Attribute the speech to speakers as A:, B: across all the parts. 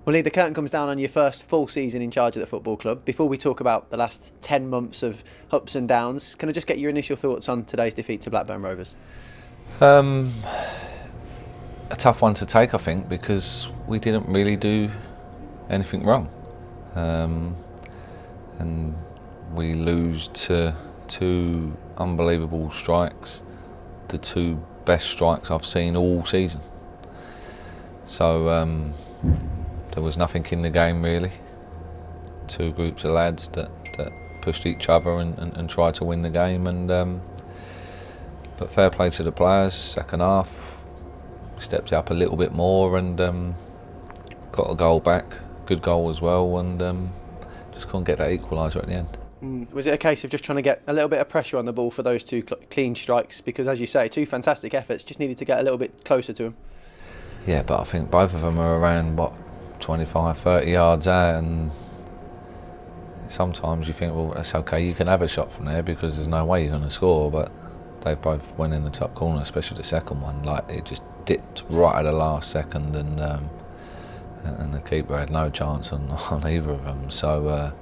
A: Well, Lee, the curtain comes down on your first full season in charge of the football club. Before we talk about the last 10 months of ups and downs, can I just get your initial thoughts on today's defeat to Blackburn Rovers?
B: Um, a tough one to take, I think, because we didn't really do anything wrong. And we lose to two unbelievable strikes, the two best strikes I've seen all season. So there was nothing in the game really. Two groups of lads that pushed each other and tried to win the game. But fair play to the players. Second half, stepped up a little bit more and got a goal back. Good goal as well, and just couldn't get that equaliser at the end.
A: Was it a case of just trying to get a little bit of pressure on the ball for those two clean strikes? Because, as you say, two fantastic efforts, just needed to get a little bit closer to them.
B: Yeah, but I think both of them are around, 25, 30 yards out, and sometimes you think, well, that's okay, you can have a shot from there because there's no way you're going to score, but they both went in the top corner, especially the second one. Like, it just dipped right at the last second, and the keeper had no chance on either of them. So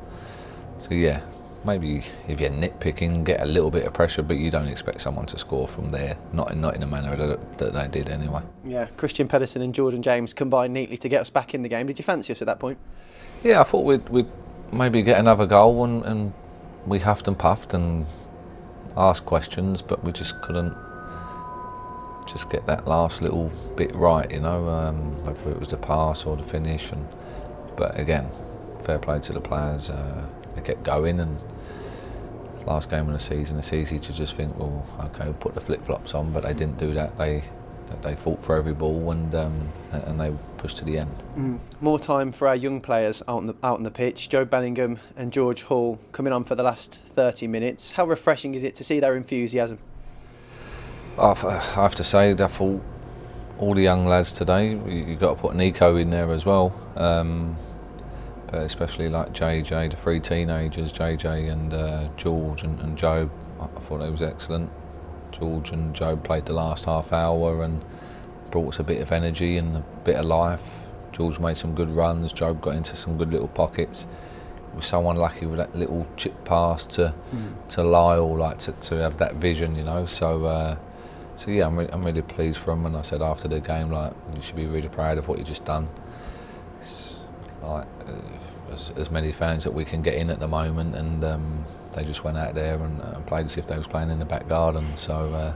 B: yeah, maybe if you're nitpicking, get a little bit of pressure, but you don't expect someone to score from there, not in a manner that they did anyway.
A: Yeah, Christian Pedersen and Jordan James combined neatly to get us back in the game. Did you fancy us at that point?
B: Yeah, I thought we'd maybe get another goal, and we huffed and puffed and asked questions, but we just couldn't just get that last little bit right, whether it was the pass or the finish. But again, fair play to the players. They kept going, and last game of the season, it's easy to just think, well, okay, we'll put the flip-flops on, but they didn't do that. They fought for every ball, and they pushed to the end.
A: More time for our young players out on the pitch. Joe Bellingham and George Hall coming on for the last 30 minutes. How refreshing is it to see their enthusiasm?
B: I have to say, I thought all the young lads today, you've got to put Nico in there as well. But especially like JJ, the three teenagers, JJ and George and Joe, I thought they was excellent. George and Joe played the last half hour and brought us a bit of energy and a bit of life. George made some good runs, Joe got into some good little pockets. We were so unlucky with that little chip pass to Lyle, like to have that vision, So yeah, I'm really pleased for him, and I said after the game, like, you should be really proud of what you just done. It's like as many fans that we can get in at the moment, and they just went out there and played as if they was playing in the back garden. So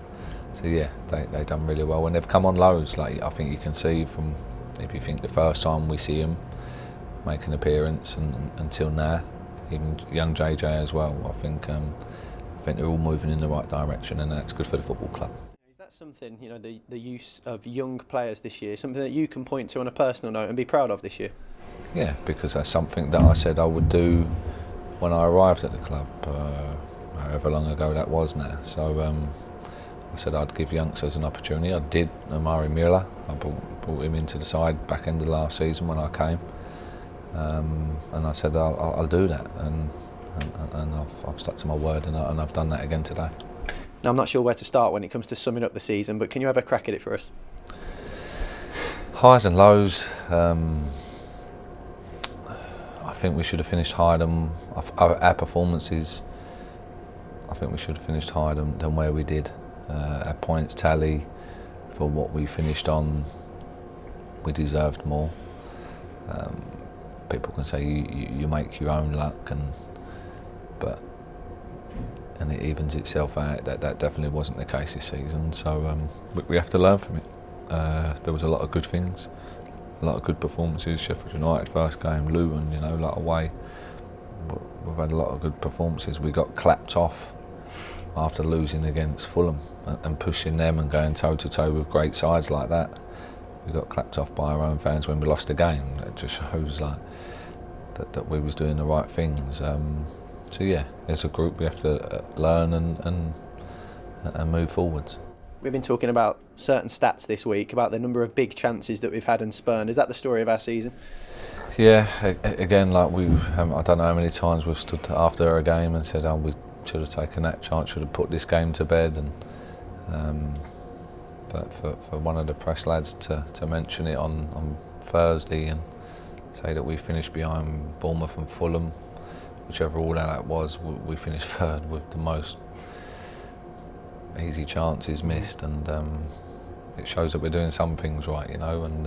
B: yeah, they done really well, and they've come on loads. Like, I think you can see from, if you think the first time we see him make an appearance and until now, even young JJ as well. I think they're all moving in the right direction, and that's good for the football club.
A: Is that something, the use of young players this year, something that you can point to on a personal note and be proud of this year?
B: Yeah, because that's something that I said I would do when I arrived at the club, however long ago that was now. So I said I'd give youngsters an opportunity. I did. Amari Mueller, I brought him into the side back end of last season when I came, and I said I'll do that, and I've stuck to my word, and I've done that again today.
A: Now, I'm not sure where to start when it comes to summing up the season, but can you have a crack at it for us?
B: Highs and lows. I think we should have finished higher than our performances. I think we should have finished higher than where we did. Our points tally for what we finished on, we deserved more. People can say you make your own luck, but it evens itself out. That definitely wasn't the case this season. So we have to learn from it. There was a lot of good things, a lot of good performances. Sheffield United first game, Luton, like away. But we've had a lot of good performances. We got clapped off after losing against Fulham and pushing them and going toe to toe with great sides like that. We got clapped off by our own fans when we lost the game. That just shows like that we was doing the right things. So yeah, as a group we have to learn and move forwards.
A: We've been talking about certain stats this week, about the number of big chances that we've had and spurned. Is that the story of our season?
B: Yeah, again, like I don't know how many times we've stood after a game and said, we should have taken that chance, should have put this game to bed. But for one of the press lads to mention it on Thursday and say that we finished behind Bournemouth and Fulham, whichever order that was, we finished third with the most easy chances missed, and it shows that we're doing some things right, and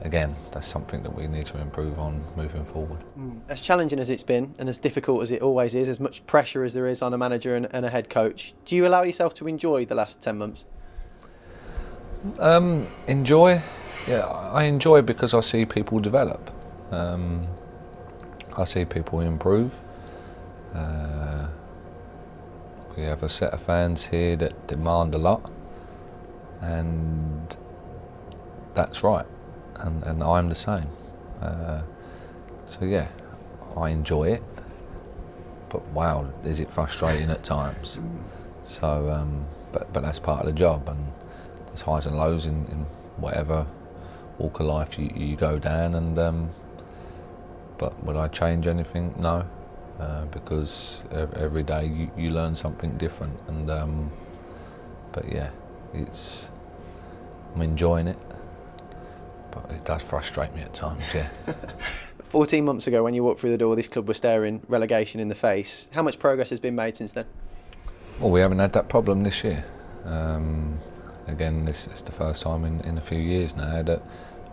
B: again, that's something that we need to improve on moving forward.
A: As challenging as it's been, and as difficult as it always is, as much pressure as there is on a manager and a head coach, do you allow yourself to enjoy the last 10 months?
B: Enjoy? Yeah, I enjoy because I see people develop. I see people improve. We have a set of fans here that demand a lot, and that's right. And I'm the same. So yeah, I enjoy it. But wow, is it frustrating at times? So, but that's part of the job, and there's highs and lows in whatever walk of life you go down. And but would I change anything? No, because every day you learn something different. And but yeah, I'm enjoying it. But it does frustrate me at times, yeah.
A: 14 months ago, when you walked through the door, this club was staring relegation in the face. How much progress has been made since then?
B: Well, we haven't had that problem this year. Again, this is the first time in a few years now that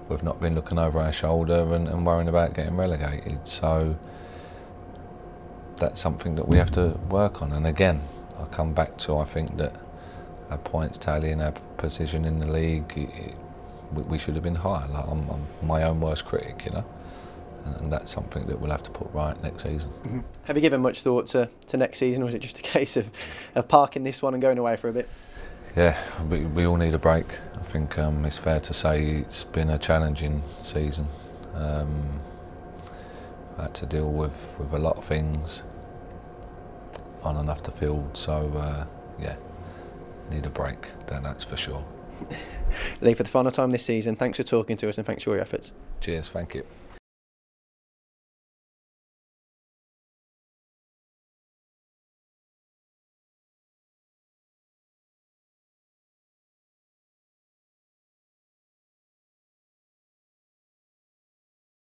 B: we've not been looking over our shoulder and worrying about getting relegated. So that's something that we have to work on. And again, I come back to, I think that our points tally and our position in the league, we should have been higher. Like I'm my own worst critic, and that's something that we'll have to put right next season.
A: Mm-hmm. Have you given much thought to next season, or is it just a case of parking this one and going away for a bit?
B: Yeah, we all need a break. I think it's fair to say it's been a challenging season. I had to deal with a lot of things on and off the field, so yeah, need a break, that's for sure.
A: Lee, for the final time this season, thanks for talking to us and thanks for all your efforts.
B: Cheers, thank you.